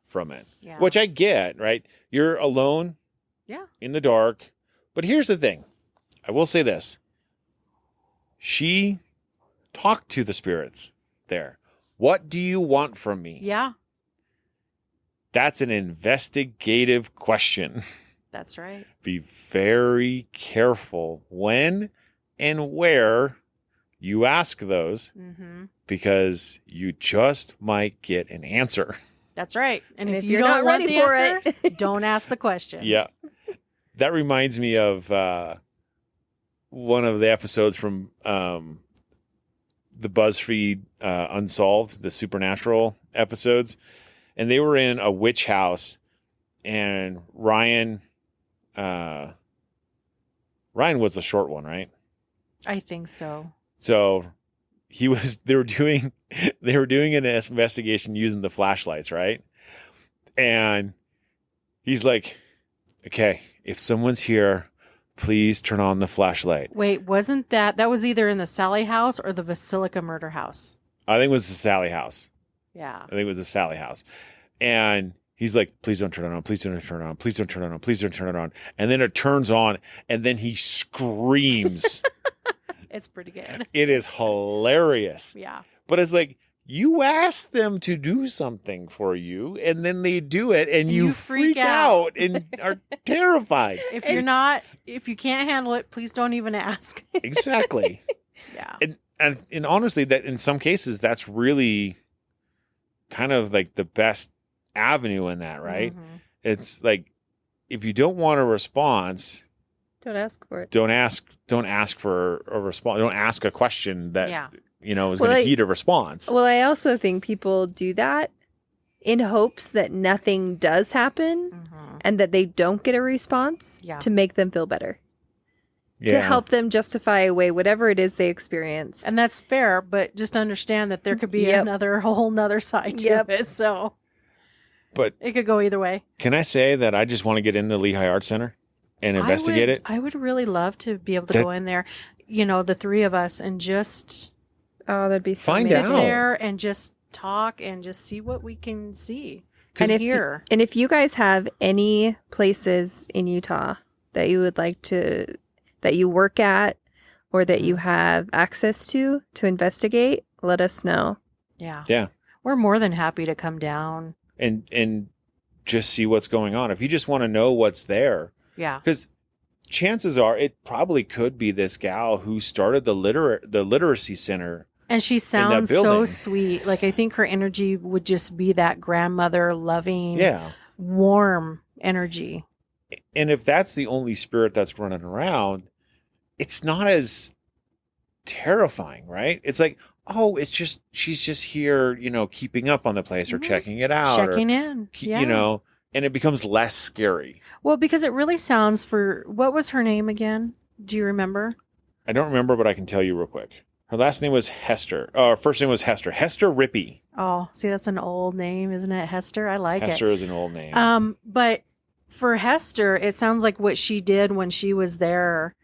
from it. Yeah. Which I get, right? You're alone in the dark. But here's the thing. I will say this. She talked to the spirits there. What do you want from me? Yeah. That's an investigative question. That's right. Be very careful when and where you ask those because you just might get an answer. That's right. And if you you're don't not want ready the for answer, it, don't ask the question. Yeah. That reminds me of one of the episodes from the BuzzFeed Unsolved, the supernatural episodes. And they were in a witch house, and Ryan was the short one, right? I think so. So they were doing an investigation using the flashlights, right? And he's like, okay, if someone's here, please turn on the flashlight. Wait, wasn't that was either in the Sally house or the Basilica murder house? I think it was the Sally house. Yeah. I think it was the Sally house. And he's like, please don't turn it on. Please don't turn it on. Please don't turn it on. Please don't turn it on. And then it turns on and then he screams. It's pretty good. It is hilarious. Yeah. But it's like, you ask them to do something for you and then they do it and you freak out and are terrified. If you can't handle it, please don't even ask. Exactly. Yeah. And honestly, that in some cases, that's really kind of like the best avenue in that, right? Mm-hmm. It's like, if you don't want a response, don't ask for it. Don't ask for a response. Don't ask a question that is going to heed a response. Well, I also think people do that in hopes that nothing does happen and that they don't get a response to make them feel better. Yeah. To help them justify away whatever it is they experienced. And that's fair, but just understand that there could be a whole nother side to it. So but it could go either way. Can I say that I just want to get in the Lehi Art Center and investigate it? I would really love to be able to go in there, the three of us, and just that'd be so find sit out there and just talk and just see what we can see. And if you guys have any places in Utah that you would like that you work at or that you have access to investigate, let us know. Yeah. Yeah. We're more than happy to come down. And just see what's going on. If you just want to know what's there. Yeah. Because chances are it probably could be this gal who started the literacy center. And she sounds so sweet. Like, I think her energy would just be that grandmother loving, warm energy. And if that's the only spirit that's running around, it's not as terrifying, right? It's like, oh, she's just here, keeping up on the place or checking it out. Checking in. And it becomes less scary. Well, because it really sounds what was her name again? Do you remember? I don't remember, but I can tell you real quick. Her last name was Hester. Her first name was Hester. Hester Rippey. Oh, see, that's an old name, isn't it? Hester? I like it. Hester is an old name. But for Hester, it sounds like what she did when she was there.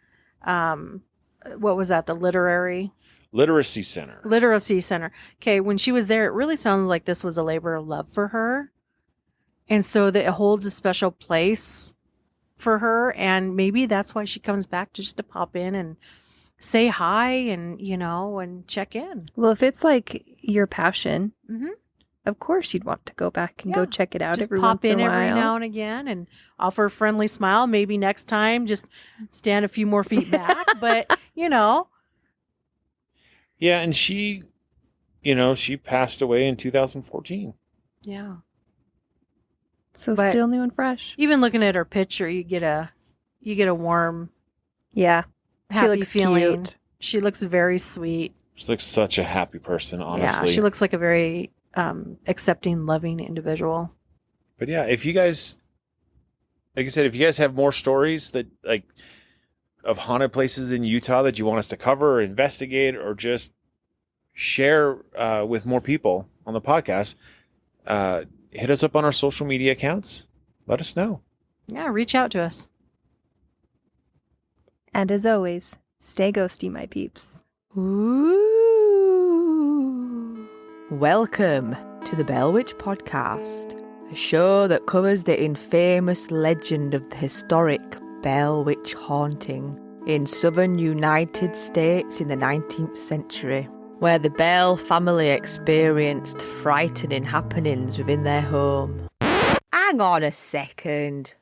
What was that? The Literacy Center. Literacy Center. Okay, when she was there, it really sounds like this was a labor of love for her. And so that it holds a special place for her. And maybe that's why she comes back just to pop in and say hi and, and check in. Well, if it's like your passion, of course you'd want to go back and go check it out just every pop once in a while. Every now and again and offer a friendly smile. Maybe next time just stand a few more feet back. But, Yeah, and she passed away in 2014. Yeah. So still new and fresh. Even looking at her picture, you get a warm. Yeah. happy looks feeling. cute. She looks very sweet. She looks such a happy person, honestly. Yeah, she looks like a very accepting, loving individual. But yeah, if you guys, like I said, if you guys have more stories that like of haunted places in Utah that you want us to cover or investigate or just share with more people on the podcast, hit us up on our social media accounts. Let us know. Yeah, reach out to us. And as always, stay ghosty, my peeps. Ooh. Welcome to the Bell Witch Podcast, a show that covers the infamous legend of the historic Bell Witch haunting in southern United States in the 19th century, where the Bell family experienced frightening happenings within their home. Hang on a second.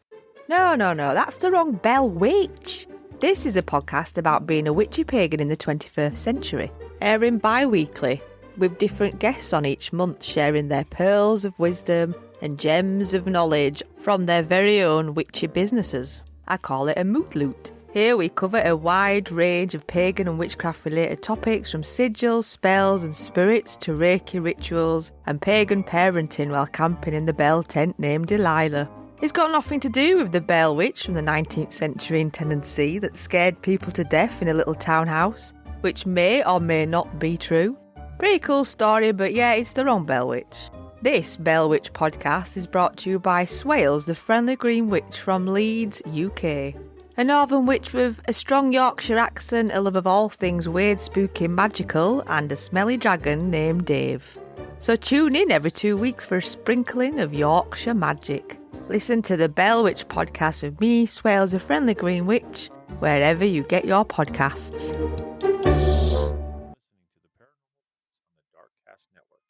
No, that's the wrong Bell Witch. This is a podcast about being a witchy pagan in the 21st century, airing bi-weekly, with different guests on each month sharing their pearls of wisdom and gems of knowledge from their very own witchy businesses. I call it a moot loot. Here we cover a wide range of pagan and witchcraft related topics, from sigils, spells and spirits to Reiki rituals and pagan parenting while camping in the Bell tent named Delilah. It's got nothing to do with the Bell Witch from the 19th century in Tennessee that scared people to death in a little townhouse, which may or may not be true. Pretty cool story, but yeah, it's the wrong Bell Witch. This Bell Witch podcast is brought to you by Swales, the friendly green witch from Leeds, UK. A northern witch with a strong Yorkshire accent, a love of all things weird, spooky, magical, and a smelly dragon named Dave. So tune in every 2 weeks for a sprinkling of Yorkshire magic. Listen to the Bell Witch podcast with me, Swales, a friendly green witch, wherever you get your podcasts. Listening to the Paranormal on the Darkcast Network.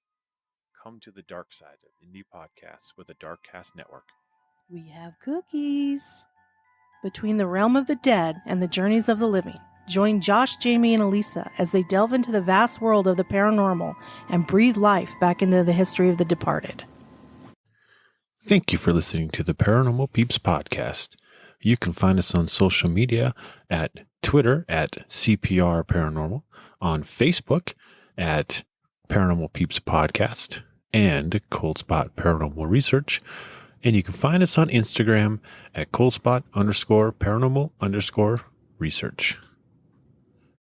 Come to the dark side of indie podcasts with the Darkcast Network. We have cookies. Between the realm of the dead and the journeys of the living, join Josh, Jamie, and Elisa as they delve into the vast world of the paranormal and breathe life back into the history of the departed. Thank you for listening to the Paranormal Peeps podcast. You can find us on social media at Twitter at CPR Paranormal, on Facebook at Paranormal Peeps Podcast and Cold Spot Paranormal Research. And you can find us on Instagram at coldspot_paranormal_research.